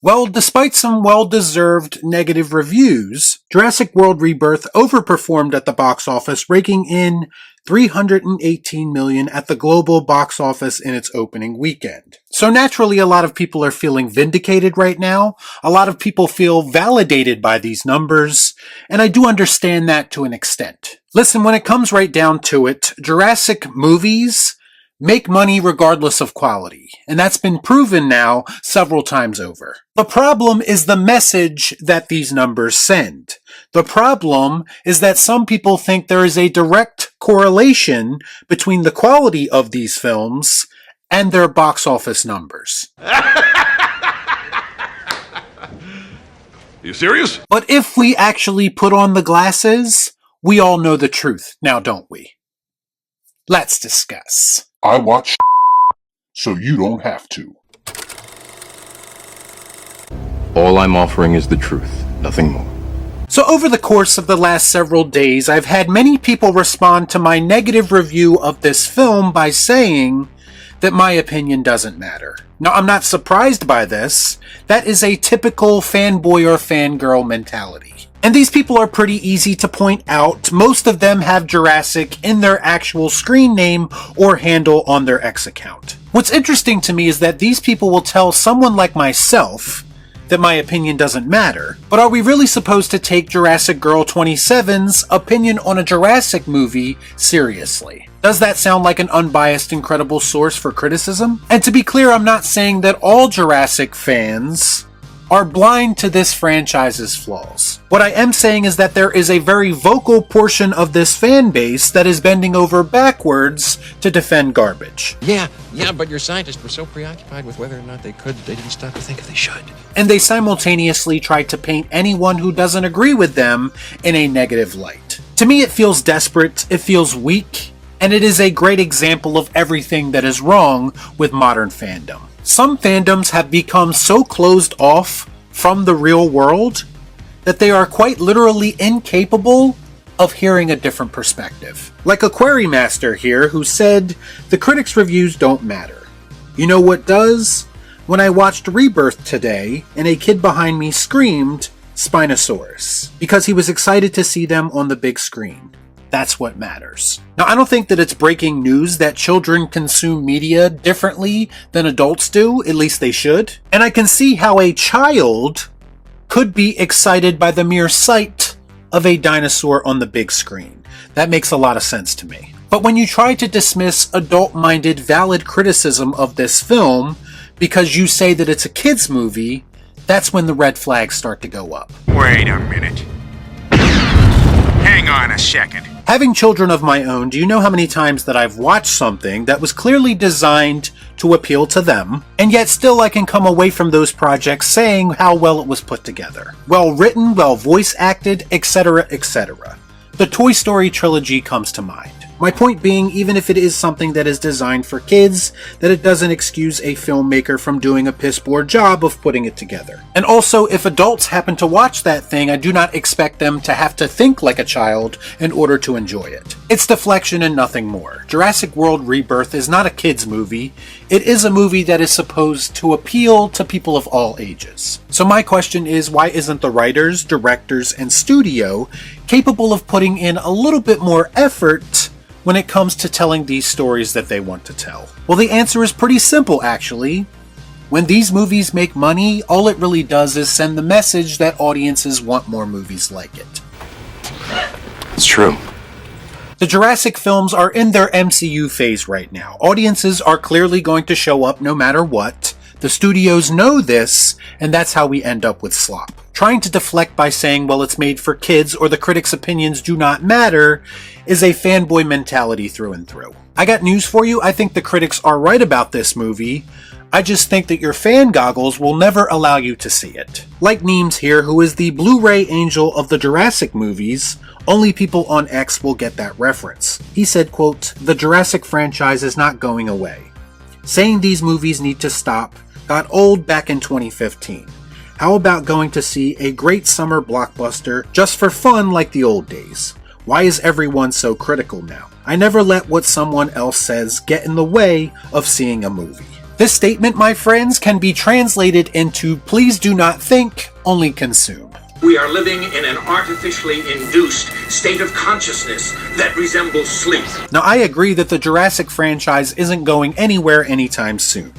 Well, despite some well-deserved negative reviews, Jurassic World Rebirth overperformed at the box office, raking in $318 million at the global box office in its opening weekend. So naturally, a lot of people are feeling vindicated right now. A lot of people feel validated by these numbers, and I do understand that to an extent. Listen, when it comes right down to it, Jurassic movies make money regardless of quality, and that's been proven now several times over. The problem is the message that these numbers send. The problem is that some people think there is a direct correlation between the quality of these films and their box office numbers. You serious? But if we actually put on the glasses, we all know the truth, now don't we? Let's discuss. I watch so you don't have to. All I'm offering is the truth, nothing more. So over the course of the last several days, I've had many people respond to my negative review of this film by saying that my opinion doesn't matter. Now, I'm not surprised by this. That is a typical fanboy or fangirl mentality. And these people are pretty easy to point out. Most of them have Jurassic in their actual screen name or handle on their X account. What's interesting to me is that these people will tell someone like myself that my opinion doesn't matter. But are we really supposed to take Jurassic Girl 27's opinion on a Jurassic movie seriously? Does that sound like an unbiased and credible source for criticism? And to be clear, I'm not saying that all Jurassic fans are blind to this franchise's flaws. What I am saying is that there is a very vocal portion of this fan base that is bending over backwards to defend garbage. Yeah, but your scientists were so preoccupied with whether or not they could that they didn't stop to think if they should. And they simultaneously try to paint anyone who doesn't agree with them in a negative light. To me, it feels desperate, it feels weak, and it is a great example of everything that is wrong with modern fandom. Some fandoms have become so closed off from the real world that they are quite literally incapable of hearing a different perspective. Like a Query Master here who said, the critics' reviews don't matter. You know what does? When I watched Rebirth today and a kid behind me screamed Spinosaurus because he was excited to see them on the big screen. That's what matters. Now, I don't think that it's breaking news that children consume media differently than adults do, at least they should. And I can see how a child could be excited by the mere sight of a dinosaur on the big screen. That makes a lot of sense to me. But when you try to dismiss adult-minded, valid criticism of this film because you say that it's a kid's movie, that's when the red flags start to go up. Wait a minute. Hang on a second. Having children of my own, do you know how many times that I've watched something that was clearly designed to appeal to them, and yet still I can come away from those projects saying how well it was put together. Well written, well voice acted, etc., etc. The Toy Story trilogy comes to mind. My point being, even if it is something that is designed for kids, that it doesn't excuse a filmmaker from doing a piss-poor job of putting it together. And also, if adults happen to watch that thing, I do not expect them to have to think like a child in order to enjoy it. It's deflection and nothing more. Jurassic World Rebirth is not a kids movie. It is a movie that is supposed to appeal to people of all ages. So my question is, why isn't the writers, directors, and studio capable of putting in a little bit more effort when it comes to telling these stories that they want to tell? Well, the answer is pretty simple, actually. When these movies make money, all it really does is send the message that audiences want more movies like it. It's true. The Jurassic films are in their MCU phase right now. Audiences are clearly going to show up no matter what. The studios know this, and that's how we end up with slop. Trying to deflect by saying, well, it's made for kids or the critics' opinions do not matter is a fanboy mentality through and through. I got news for you. I think the critics are right about this movie. I just think that your fan goggles will never allow you to see it. Like Neems here, who is the Blu-ray angel of the Jurassic movies, only people on X will get that reference. He said, quote, "The Jurassic franchise is not going away. Saying these movies need to stop got old back in 2015. How about going to see a great summer blockbuster just for fun like the old days? Why is everyone so critical now? I never let what someone else says get in the way of seeing a movie." This statement, my friends, can be translated into please do not think, only consume. We are living in an artificially induced state of consciousness that resembles sleep. Now, I agree that the Jurassic franchise isn't going anywhere anytime soon.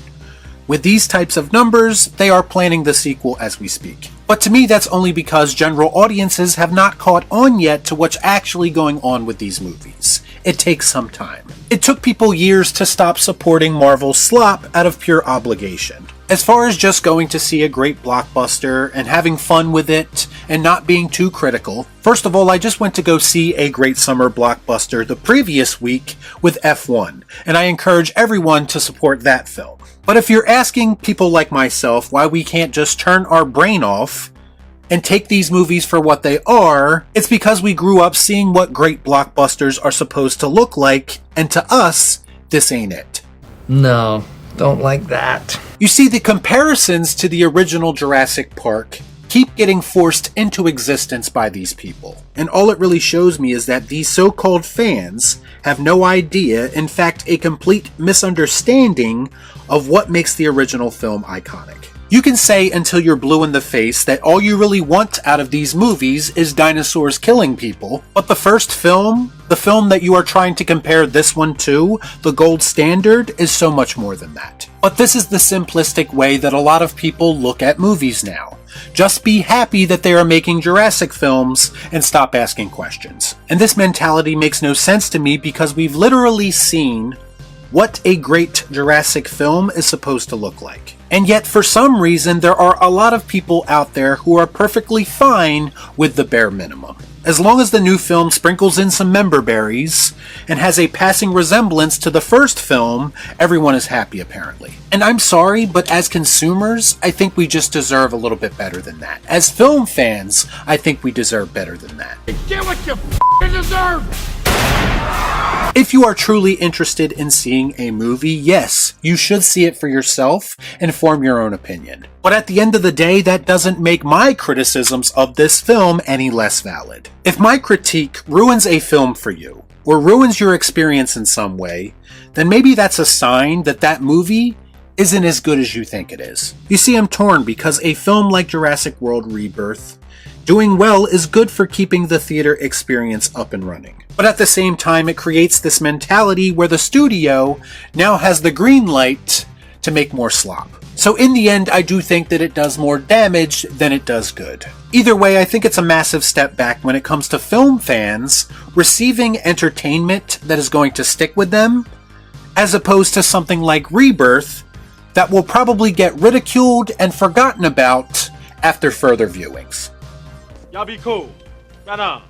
With these types of numbers, they are planning the sequel as we speak. But to me, that's only because general audiences have not caught on yet to what's actually going on with these movies. It takes some time. It took people years to stop supporting Marvel's slop out of pure obligation. As far as just going to see a great blockbuster and having fun with it and not being too critical, first of all, I just went to go see a great summer blockbuster the previous week with F1, and I encourage everyone to support that film. But if you're asking people like myself why we can't just turn our brain off and take these movies for what they are, it's because we grew up seeing what great blockbusters are supposed to look like, and to us, this ain't it. No, don't like that. You see, the comparisons to the original Jurassic Park keep getting forced into existence by these people. And all it really shows me is that these so-called fans have no idea, in fact, a complete misunderstanding of what makes the original film iconic. You can say until you're blue in the face that all you really want out of these movies is dinosaurs killing people, but the first film, the film that you are trying to compare this one to, the gold standard, is so much more than that. But this is the simplistic way that a lot of people look at movies now. Just be happy that they are making Jurassic films and stop asking questions. And this mentality makes no sense to me because we've literally seen what a great Jurassic film is supposed to look like. And yet, for some reason, there are a lot of people out there who are perfectly fine with the bare minimum. As long as the new film sprinkles in some member berries and has a passing resemblance to the first film, everyone is happy apparently. And I'm sorry, but as consumers, I think we just deserve a little bit better than that. As film fans, I think we deserve better than that. Get what you f***ing deserve! If you are truly interested in seeing a movie, yes, you should see it for yourself and form your own opinion. But at the end of the day, that doesn't make my criticisms of this film any less valid. If my critique ruins a film for you, or ruins your experience in some way, then maybe that's a sign that that movie isn't as good as you think it is. You see, I'm torn because a film like Jurassic World Rebirth doing well is good for keeping the theater experience up and running. But at the same time, it creates this mentality where the studio now has the green light to make more slop. So in the end, I do think that it does more damage than it does good. Either way, I think it's a massive step back when it comes to film fans receiving entertainment that is going to stick with them, as opposed to something like Rebirth that will probably get ridiculed and forgotten about after further viewings. Y'all be cool. Right on.